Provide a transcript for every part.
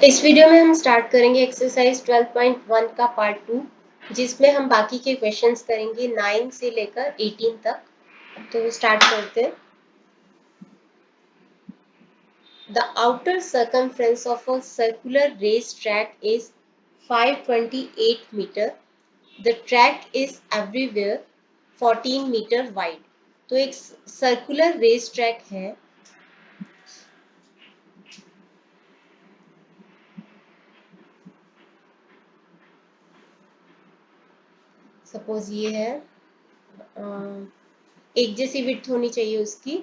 इस वीडियो में हम स्टार्ट करेंगे एक्सरसाइज 12.1 का पार्ट 2, जिसमें हम बाकी के क्वेश्चंस करेंगे 9 से लेकर 18 तक। तो स्टार्ट करते हैं। The outer circumference of a circular race track is 528 metre. The track is everywhere 14 metre wide. तो एक सर्कुलर रेस ट्रैक है। सपोज ये है, एक जैसी विड्थ होनी चाहिए उसकी।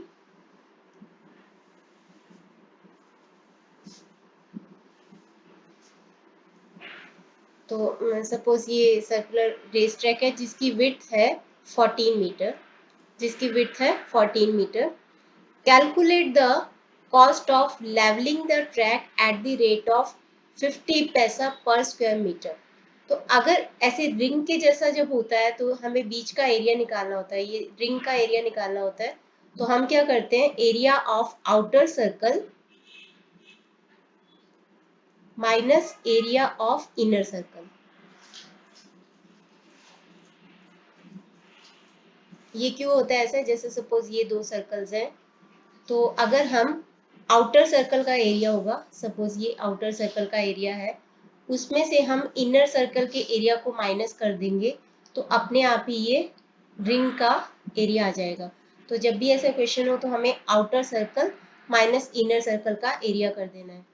तो सपोज ये सर्कुलर रेस ट्रैक है जिसकी विड्थ है 14 metre, calculate the cost of levelling the track at the rate of 50 paisa पर स्क्वायर मीटर। तो अगर ऐसे रिंग के जैसा जब होता है तो हमें बीच का एरिया निकालना होता है, ये रिंग का एरिया निकालना होता है। तो हम क्या करते हैं, area of outer circle minus area of inner circle. ये क्यों होता है ऐसा, जैसे सपोज ये दो सर्कल्स हैं, तो अगर हम आउटर सर्कल का एरिया होगा, सपोज ये आउटर सर्कल का एरिया है, उसमें से हम इनर सर्कल के एरिया को माइनस कर देंगे तो अपने आप ही ये रिंग का एरिया आ जाएगा। तो जब भी ऐसा क्वेश्चन हो तो हमें outer circle minus inner circle का एरिया कर देना है।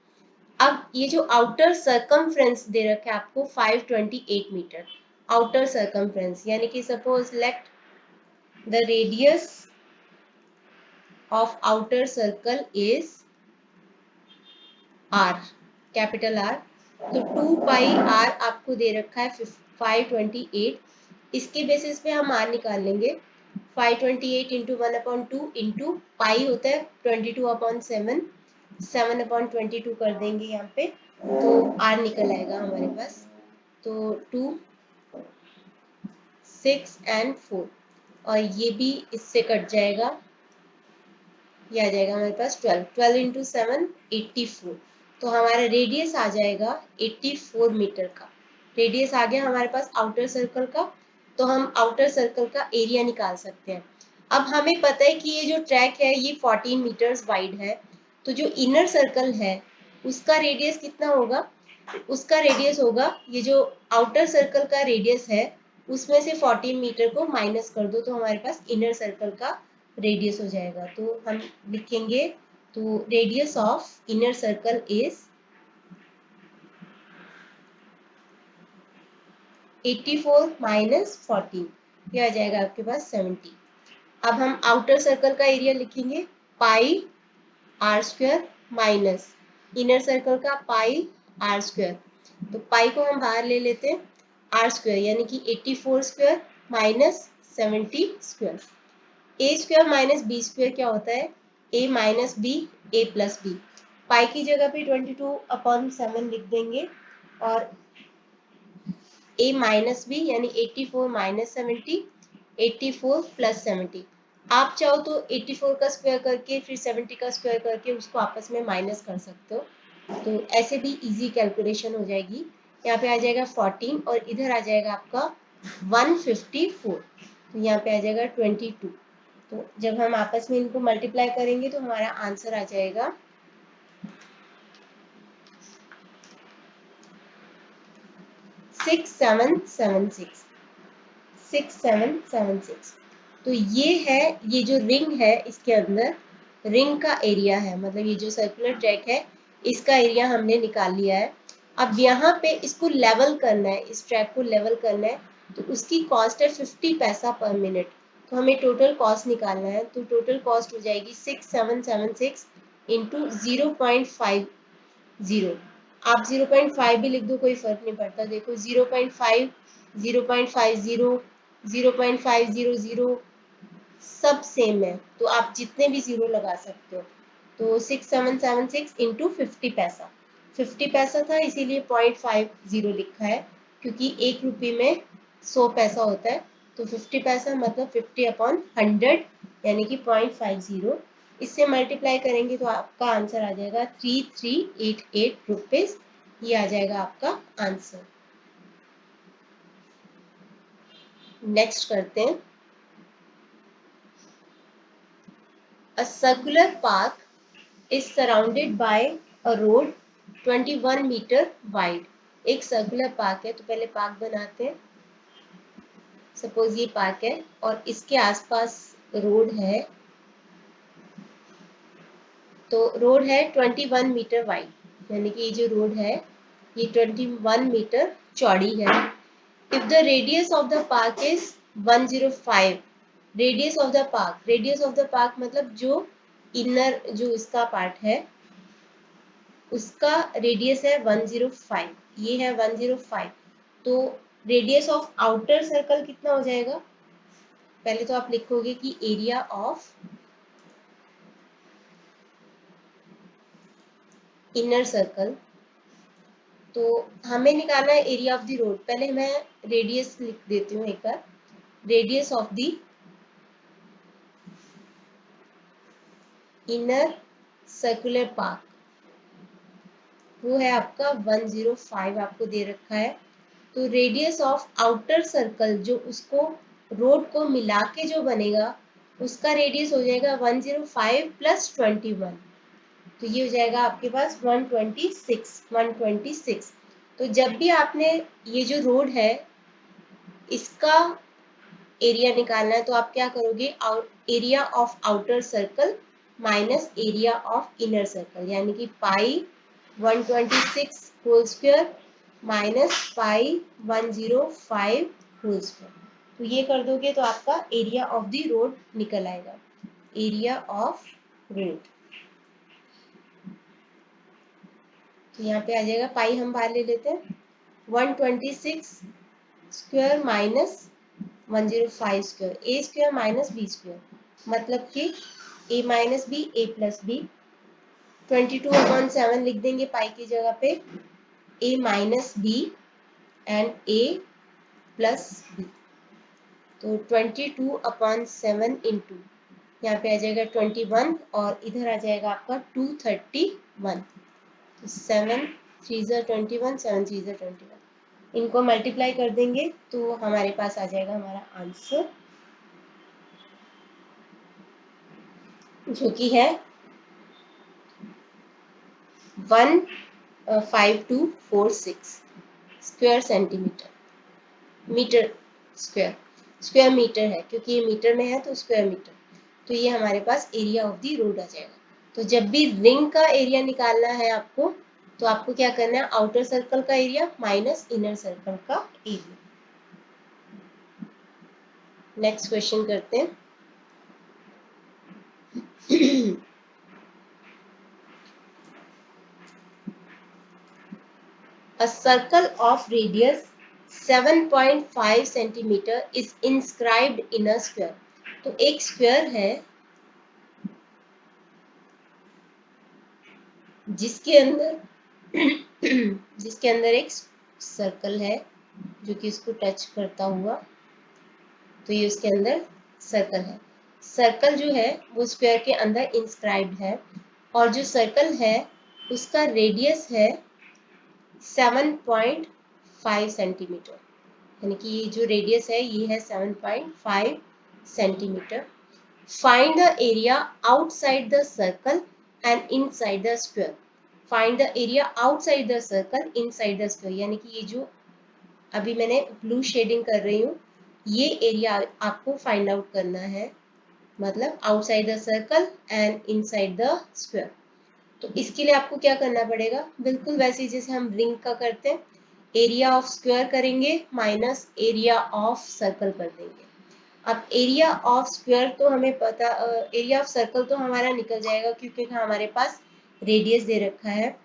अब ये जो आउटर सर्कमफ्रेंस दे रखा है आपको 528 मीटर, आउटर सर्कमफ्रेंस यानी कि suppose let the radius of outer circle is r, capital R। तो 2 पाई r आपको दे रखा है 528। इसके बेसिस पे हम r निकाल लेंगे। 528 इंटू 1/2 इंटू पाई होता है 22/7, 7/22 कर देंगे यहाँ पे, तो r निकल आएगा हमारे पास। तो 2, 6 एंड 4, और ये भी इससे कट जाएगा, ये आ जाएगा हमारे पास 12 इंटू 7 84। तो हमारा रेडियस आ जाएगा 84 मीटर का। रेडियस आ गया हमारे पास आउटर सर्कल का। तो हम आउटर सर्कल का एरिया निकाल सकते हैं। अब हमें पता है कि ये जो ट्रैक है ये 14 मीटर्स वाइड है। तो जो इनर सर्कल है उसका रेडियस कितना होगा, उसका रेडियस होगा, ये जो आउटर सर्कल का रेडियस है उसमें से 14 मीटर को माइनस कर दो तो हमारे पास इनर सर्कल का रेडियस हो जाएगा। तो हम लिखेंगे, तो radius of inner circle is 84 minus 14, ये आ जाएगा आपके पास 70। अब हम आउटर सर्कल का एरिया लिखेंगे, pi are square minus inner circle का पाई आर स्क्वायर। तो पाई को हम बाहर ले लेते हैं, आर स्क्वायर यानी कि 84 square minus 70 square. A square minus B square क्या होता है, ए minus B, A plus B. पाई की जगह पे 22/7 लिख देंगे, और ए माइनस बी यानी 84 माइनस 70, 84 प्लस 70। आप चाहो तो 84 का स्क्वायर करके फिर 70 का स्क्वायर करके उसको आपस में माइनस कर सकते हो, तो ऐसे भी इजी कैलकुलेशन हो जाएगी। यहाँ पे आ जाएगा 14 और इधर आ जाएगा आपका 154, तो यहाँ पे आ जाएगा 22। तो जब हम आपस में इनको मल्टीप्लाई करेंगे तो हमारा आंसर आ जाएगा 6776, 6776। तो ये है, ये जो रिंग है इसके अंदर रिंग का एरिया है, मतलब ये जो सर्कुलर ट्रैक है इसका एरिया हमने निकाल लिया है। अब यहाँ पे इसको लेवल करना है, इस ट्रैक को लेवल करना है, तो उसकी कॉस्ट है 50 पैसा पर मिनट। तो हमें टोटल कॉस्ट निकालना है, तो टोटल कॉस्ट हो जाएगी 6776 इंटू 0.50। आप 0.5 भी लिख दो, कोई फर्क नहीं पड़ता। देखो 0.5, 0.50, 0.500 सब सेम है, तो आप जितने भी जीरो लगा सकते हो। तो 6776 इंटू 50 पैसा, 50 पैसा था इसीलिए 0.50 लिखा है, क्योंकि 1 रुपये में 100 पैसा होता है। तो 50 पैसा मतलब 50/100 यानी कि 0.50। इससे मल्टीप्लाई करेंगे तो आपका आंसर आ जाएगा 3388 रुपीज ये आ जाएगा आपका आंसर। नेक्स्ट करते हैं, a circular park is surrounded by a road 21 metre wide. एक सर्कुलर पार्क है, तो पहले पार्क बनाते हैं। सपोज ये पार्क है और इसके आसपास रोड है, तो रोड है 21 मीटर वाइड, यानी कि ये जो रोड है ये 21 मीटर चौड़ी है। If the radius of the park is 105, radius of the park, radius of the park मतलब जो इनर जो इसका पार्ट है उसका रेडियस है 105, ये है 105, तो रेडियस ऑफ आउटर सर्कल कितना हो जाएगा? पहले तो आप लिखोगे कि एरिया ऑफ इनर सर्कल, तो हमें निकालना है एरिया ऑफ द रोड। पहले मैं रेडियस लिख देती हूँ एक बार, radius of the inner circular park वो है आपका 105 आपको दे रखा है। तो रेडियस ऑफ आउटर सर्कल जो उसको रोड को मिला के जो बनेगा उसका रेडियस हो जाएगा 105 प्लस 21, तो ये हो जाएगा आपके पास 126। तो जब भी आपने ये जो रोड है इसका एरिया निकालना है तो आप क्या करोगे, area of outer circle minus area of inner circle, यानी कि pi 126 whole square minus pi 105 whole square. तो ये कर दोगे तो आपका एरिया ऑफ द रोड निकल आएगा, एरिया ऑफ रोड। तो यहाँ पे आ जाएगा, पाई हम बाहर ले लेते हैं, 126 square minus 105 square, A square minus B square, मतलब कि a minus B A plus B, 22/7 लिख देंगे पाई की जगह पे, a minus B and a plus B, तो 22/7 इंटू यहाँ पे आ जाएगा 21 और इधर आ जाएगा आपका 231, तो 7 3 21, 7 3 21, इनको मल्टीप्लाई कर देंगे तो हमारे पास आ जाएगा हमारा आंसर, जो कि है 15246 square centimetre, metre square, square metre है क्योंकि ये मीटर में है तो स्क्वायर मीटर। तो ये हमारे पास एरिया ऑफ द रोड आ जाएगा। तो जब भी रिंग का एरिया निकालना है आपको, तो आपको क्या करना है, आउटर सर्कल का एरिया माइनस इनर सर्कल का एरिया। नेक्स्ट क्वेश्चन करते हैं। A circle of radius 7.5 centimeter is inscribed in a square. तो एक स्क्वायर है जिसके अंदर एक सर्कल है जो कि इसको टच करता हुआ, तो ये उसके अंदर सर्कल है। सर्कल जो है वो स्क्वायर के अंदर इंस्क्राइब्ड है और जो सर्कल है उसका रेडियस है 7.5 सेंटीमीटर, यानी कि ये जो रेडियस है ये है 7.5 centimetre. Find the area outside the circle and inside the square. Find the area outside the circle inside the square, यानी कि ये जो अभी मैंने ब्लू शेडिंग कर रही हूँ ये एरिया आपको फाइंड आउट करना है, मतलब outside the circle and inside the square. तो इसके लिए आपको क्या करना पड़ेगा, बिल्कुल वैसे ही जैसे हम रिंग का करते हैं, एरिया ऑफ स्क्वायर करेंगे माइनस एरिया ऑफ सर्कल कर देंगे। अब एरिया ऑफ स्क्वायर तो हमें पता, एरिया ऑफ सर्कल तो हमारा निकल जाएगा क्योंकि हमारे पास रेडियस दे रखा है।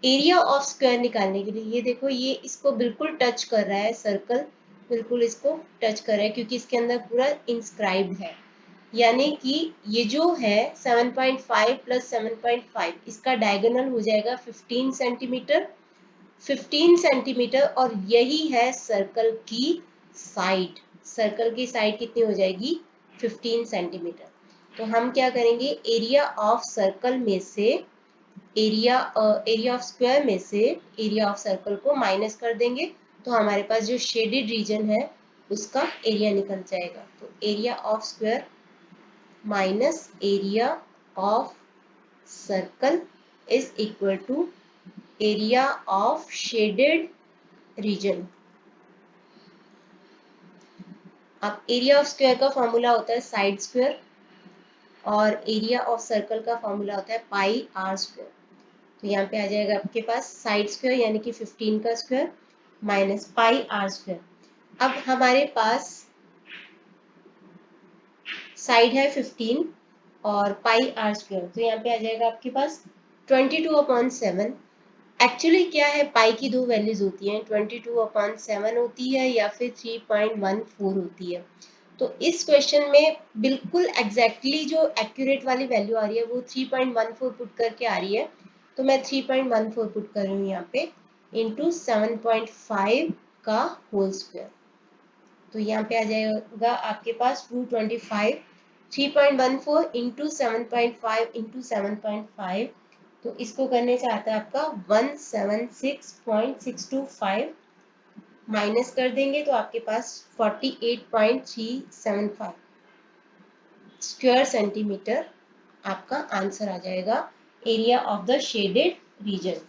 एरिया ऑफ स्क्वायर निकालने के लिए ये देखो, ये इसको बिल्कुल टच कर रहा है, सर्कल बिल्कुल इसको टच कर रहा है क्योंकि इसके अंदर पूरा इंस्क्राइब्ड है, यानी कि ये जो है 7.5 प्लस 7.5 इसका डायगोनल हो जाएगा 15 सेंटीमीटर, 15 सेंटीमीटर, और यही है सर्कल की साइड। सर्कल की साइड कितनी हो जाएगी, 15 सेंटीमीटर। तो हम क्या करेंगे, एरिया ऑफ सर्कल में से एरिया ऑफ स्क्वायर में से एरिया ऑफ सर्कल को माइनस कर देंगे तो हमारे पास जो शेडेड रीजन है उसका एरिया निकल जाएगा। तो area of square minus area of circle is equal to area of shaded region. अब एरिया ऑफ स्क्वायर का फॉर्मूला होता है साइड स्क्वायर और एरिया ऑफ सर्कल का फॉर्मूला होता है पाई आर स्क्वायर। तो यहाँ पे आ जाएगा आपके पास साइड स्क्वायर यानी कि 15 का square minus pi are square. अब हमारे पास साइड है 15 और पाई आर स्क्वायर, तो यहाँ पे आ जाएगा आपके पास 22/7। एक्चुअली क्या है, पाई की दो वैल्यूज होती हैं, 22/7 होती है या फिर 3.14 होती है। तो इस क्वेश्चन में बिल्कुल एग्जैक्टली जो एक्यूरेट वाली वैल्यू आ रही है वो 3.14 पुट करके आ रही है। तो मैं 3.14 पुट कर रही हूँ यहाँ पे इंटू 7.5 का होल स्क्वायर। तो यहाँ पे आ जाएगा आपके पास 225। 3.14 इंटू 7.5 इंटू 7.5, तो इसको करने से आता है आपका 176.625 माइनस कर देंगे तो आपके पास 48.375 स्क्वायर सेंटीमीटर आपका आंसर आ जाएगा area of the shaded region.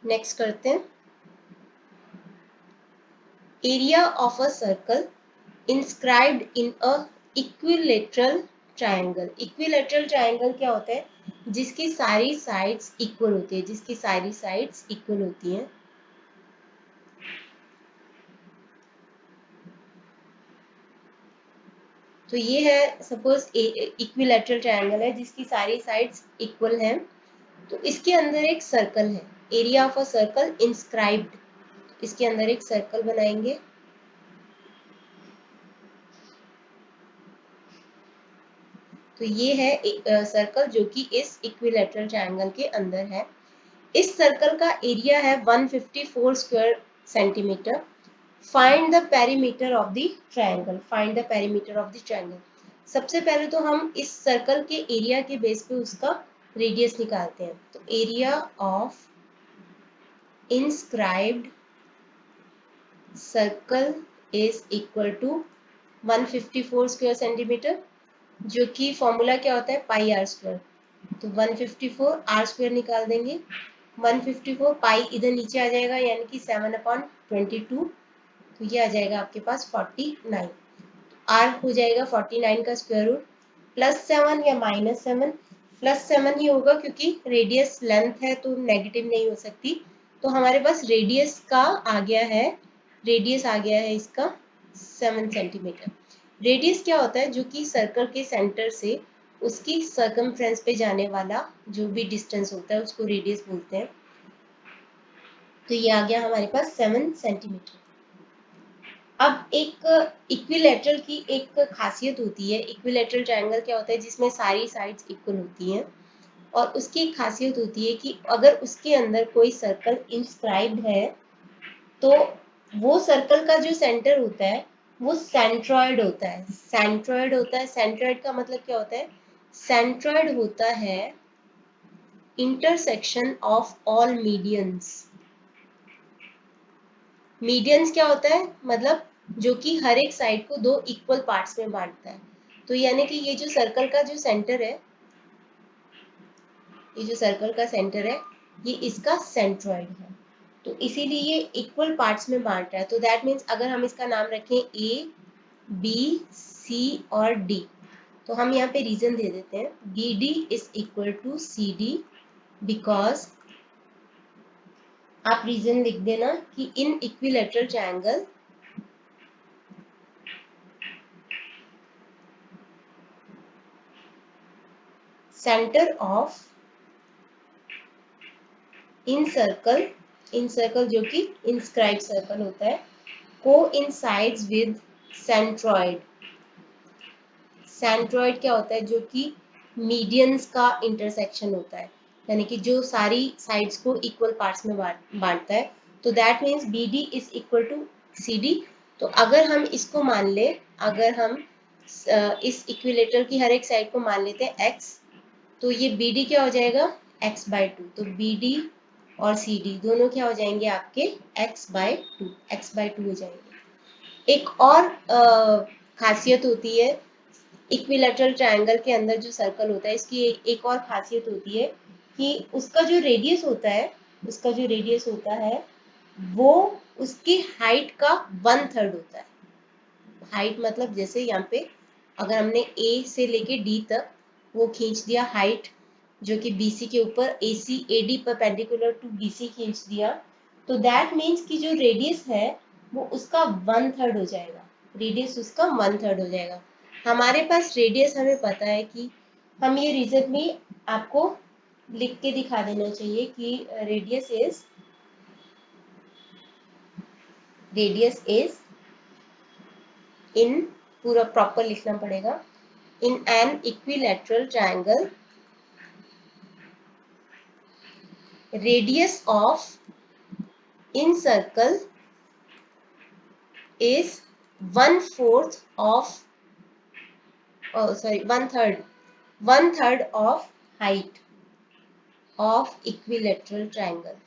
Next करते हैं area of a circle inscribed in a equilateral triangle. Equilateral triangle क्या होता है, जिसकी सारी साइड्स इक्वल होती है, जिसकी सारी साइड्स इक्वल होती हैं। तो ये है सपोज इक्विलेटरल ट्रायंगल है जिसकी सारी साइड्स इक्वल हैं। तो इसके अंदर एक सर्कल है, area of a circle inscribed. इसके अंदर एक सर्कल बनाएंगे। तो ये है एक सर्कल जो कि इस इक्विलेटरल ट्रायंगल के अंदर है। इस सर्कल का एरिया है 154 square centimetre. Find the perimeter of the triangle. Find the perimeter of the triangle. सबसे पहले तो हम इस सर्कल के एरिया के बेस पे उसका रेडियस निकालते हैं। तो area of inscribed circle is equal to 154 square centimetre, जो कि फॉर्मूला क्या होता है पाई आर स्क्वायर। तो 154 आर स्क्वायर निकाल देंगे। 154 पाई इधर नीचे आ जाएगा यानी कि 7/22। तो ये आ जाएगा आपके पास 49। आर हो जाएगा 49 का स्क्वायर रूट +7 या -7। +7 ही होगा क्योंकि रेडियस लेंथ है तो नेगेटिव नहीं हो सकती। तो हमारे पास रेडियस का आ गया है, रेडियस आ गया है इसका 7 सेंटीमीटर। रेडियस क्या होता है, जो कि सर्कल के सेंटर से उसकी सर्कमफ्रेंस पे जाने वाला जो भी डिस्टेंस होता है उसको रेडियस बोलते हैं। तो ये आ गया हमारे पास 7 सेंटीमीटर। अब एक इक्विलेटरल की एक खासियत होती है, इक्विलेटरल ट्रायंगल क्या होता है जिसमें सारी साइड्स इक्वल होती हैं, और उसकी एक खासियत होती है कि अगर उसके अंदर कोई सर्कल इंस्क्राइब्ड है तो वो सर्कल का जो सेंटर होता है वो सेंट्रॉइड होता है। सेंट्रॉइड होता है, सेंट्रॉइड का मतलब क्या होता है, सेंट्रॉइड होता है intersection of all medians. Medians क्या होता है, मतलब जो कि हर एक साइड को दो इक्वल पार्ट्स में बांटता है। तो यानी कि ये जो सर्कल का जो सेंटर है, ये जो सर्कल का सेंटर है ये इसका सेंट्रॉइड है। तो इसीलिए ये इक्वल पार्ट्स में बांट रहा है। तो दैट मीन्स अगर हम इसका नाम रखें ए बी सी और डी, तो हम यहाँ पे रीजन दे देते हैं B D is equal to C D, because आप रीजन लिख देना कि in equilateral triangle centre of incircle जो कि इंस्क्राइब सर्कल होता है, को इनसाइड्स विद सेंट्रॉइड। सेंट्रॉइड क्या होता है, जो कि मीडियंस का इंटरसेक्शन होता है, यानी कि जो सारी साइड्स को इक्वल पार्ट्स में बांटता है। तो that means B D is equal to C D. तो अगर हम इसको मान ले, अगर हम इस इक्विलेटर की हर एक साइड को मान लेते हैं x, तो ये BD क्या हो जाएगा x/2, तो BD और CD दोनों क्या हो जाएंगे आपके x/2 हो जाएंगे। एक और खासियत होती है इक्विलेटरल ट्रायंगल के अंदर जो सर्कल होता है, इसकी एक और खासियत होती है कि उसका जो रेडियस होता है वो उसकी हाइट का 1/3 होता है। हाइट मतलब जैसे यहाँ पे अगर हमने ए से लेके डी तक वो खींच दिया हाइट, जो कि BC के ऊपर AC AD perpendicular to BC खींच दिया, तो दैट मीन्स कि जो रेडियस है वो उसका 1/3 हो जाएगा। रेडियस उसका 1/3 हो जाएगा। हमारे पास रेडियस हमें पता है कि हम ये रीजन भी आपको लिख के दिखा देना चाहिए कि रेडियस इज इन, पूरा प्रॉपर लिखना पड़ेगा, in an equilateral triangle radius of in circle is 1/4 of one third of height of equilateral triangle.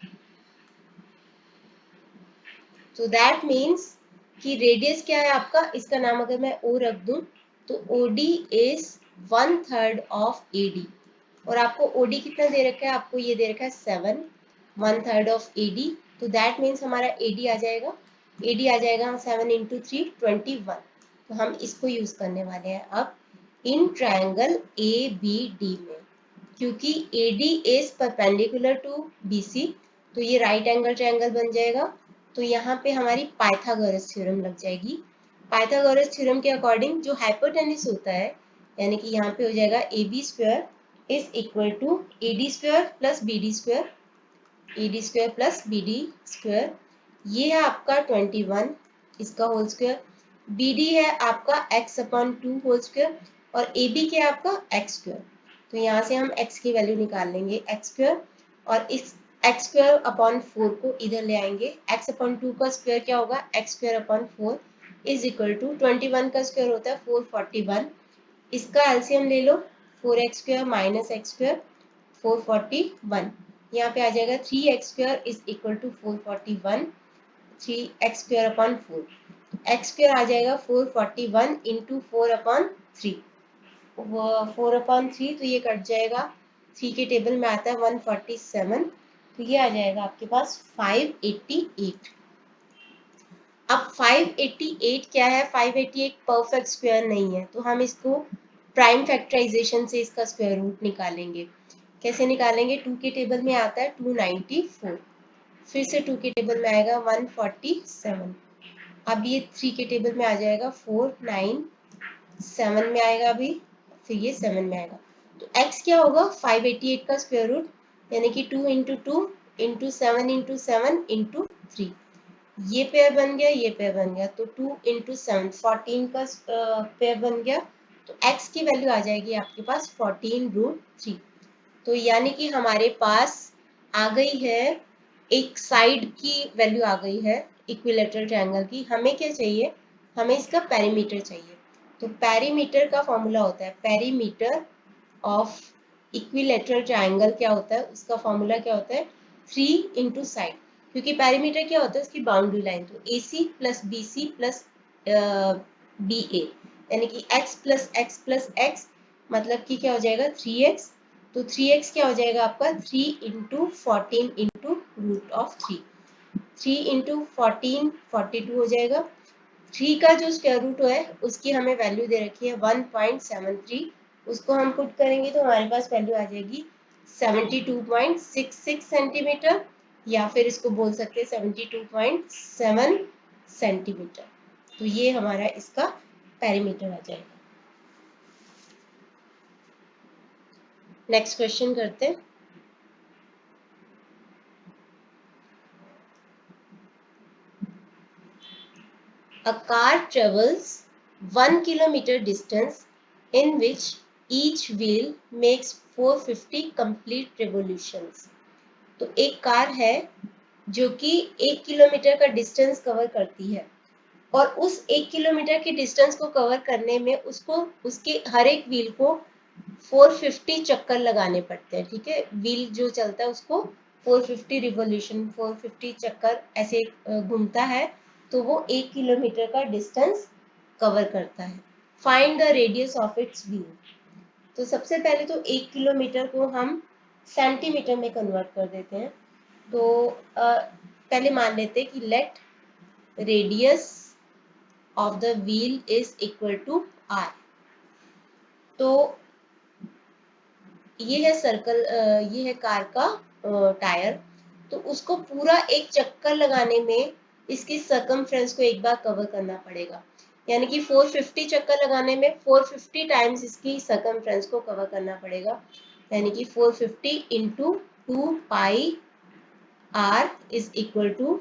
So that means कि रेडियस क्या है आपका, इसका नाम अगर मैं O रख दूं तो OD is 1/3 of AD, और आपको OD कितना दे रखा है, आपको ये दे रखा है 7, 1/3 of AD, तो दैट मीन्स हमारा AD आ जाएगा 7 into 3 21। तो हम इसको यूज करने वाले हैं अब इन ट्रायंगल ABD में, क्योंकि AD is perpendicular to BC, तो ये राइट एंगल ट्रायंगल बन जाएगा। तो यहाँ पे हमारी पाइथागोरस थ्योरम लग जाएगी। पाइथागोरस थ्योरम के अकॉर्डिंग जो हाइपोटेन्यूज होता है, यानी कि यहाँ पे हो जाएगा AB² is equal to AD² plus BD², ये है आपका 21, इसका होल स्क्वायर। BD है आपका x/2 होल स्क्वायर, और AB क्या है आपका x²। तो यहाँ से हम x की वैल्यू निकाल लेंगे x², और इस x²/4 को इधर ले आएंगे। x/2 का स्क्वायर क्या होगा, x²/4 इज इक्वल टू 21 का स्क्वायर होता है 441, इसका एलसीएम ले लो 4x² माइनस x², 441। यहाँ पे आ जाएगा 3x² is equal to 441, 3x²/4, x² आ जाएगा 441 इंटू 4/3, 4/3, तो ये कट जाएगा, 3 के टेबल में आता है 147, तो ये आ जाएगा आपके पास 588। अब 588 क्या है, 588 परफेक्ट स्क्वायर नहीं है, तो हम इसको प्राइम फैक्टराइजेशन से इसका स्क्वायर रूट निकालेंगे। कैसे निकालेंगे, 2 के टेबल में आता है 294, फिर से 2 के टेबल में आएगा 147, अब ये 3 के टेबल में आ जाएगा 497 में आएगा अभी, फिर ये 7 में आएगा। तो x क्या होगा, 588 का स्क्वायर रूट, यानी कि 2 इंटू 2 इंटू 7 इंटू 7 इंटू 3, ये पेयर बन गया, ये पेयर बन गया, तो 2 इंटू 7 14 का पेयर बन गया, तो x की वैल्यू आ जाएगी आपके पास 14√3। तो यानी कि हमारे पास आ गई है एक साइड की वैल्यू आ गई है इक्विलेटरल ट्रायंगल की। हमें क्या चाहिए, हमें इसका पेरीमीटर चाहिए। तो पेरीमीटर का फॉर्मूला होता है, पेरीमीटर ऑफ इक्विलेटरल ट्रायंगल क्या होता है, उसका फॉर्मूला क्या होता है, 3 इंटू साइड, क्योंकि पेरीमीटर क्या होता है, उसकी बाउंड्री लाइन, तो AC plus BC plus BA, यानी कि x plus x plus x, मतलब कि क्या हो जाएगा 3x, तो 3x क्या हो जाएगा आपका 3 इंटू 14 इंटू √3, 3 इंटू 14 42 हो जाएगा। 3 का जो स्क्वायर रूट है उसकी हमें वैल्यू दे रखी है 1.73, उसको हम पुट करेंगे तो हमारे पास वैल्यू आ जाएगी 72.66 सेंटीमीटर, या फिर इसको बोल सकते हैं 72.7 सेंटीमीटर। तो ये हमारा इसका पेरीमीटर आ जाएगा। नेक्स्ट क्वेश्चन करते हैं। A car travels 1 kilometer distance in which each wheel makes 450 complete revolutions. तो एक कार है जो कि 1 किलोमीटर का डिस्टेंस कवर करती है, और उस 1 किलोमीटर की डिस्टेंस को कवर करने में उसको उसके हर एक व्हील को 450 चक्कर लगाने पड़ते हैं। ठीक है, व्हील जो चलता है उसको 450 रिवोल्यूशन 450 चक्कर ऐसे घूमता है, तो वो 1 किलोमीटर का डिस्टेंस कवर करता है। Find the radius of its wheel. तो सबसे पहले तो 1 किलोमीटर को हम सेंटीमीटर में कन्वर्ट कर देते हैं। तो पहले मान लेते हैं कि let radius of the wheel is equal to r। तो ये है सर्कल, ये है कार का टायर। तो उसको पूरा एक चक्कर लगाने में इसकी सर्कमफ्रेंस को एक बार कवर करना पड़ेगा, यानी कि 450 चक्कर लगाने में 450 टाइम्स इसकी सर्कमफ्रेंस को कवर करना पड़ेगा, यानी कि 450 into 2 pi r is equal to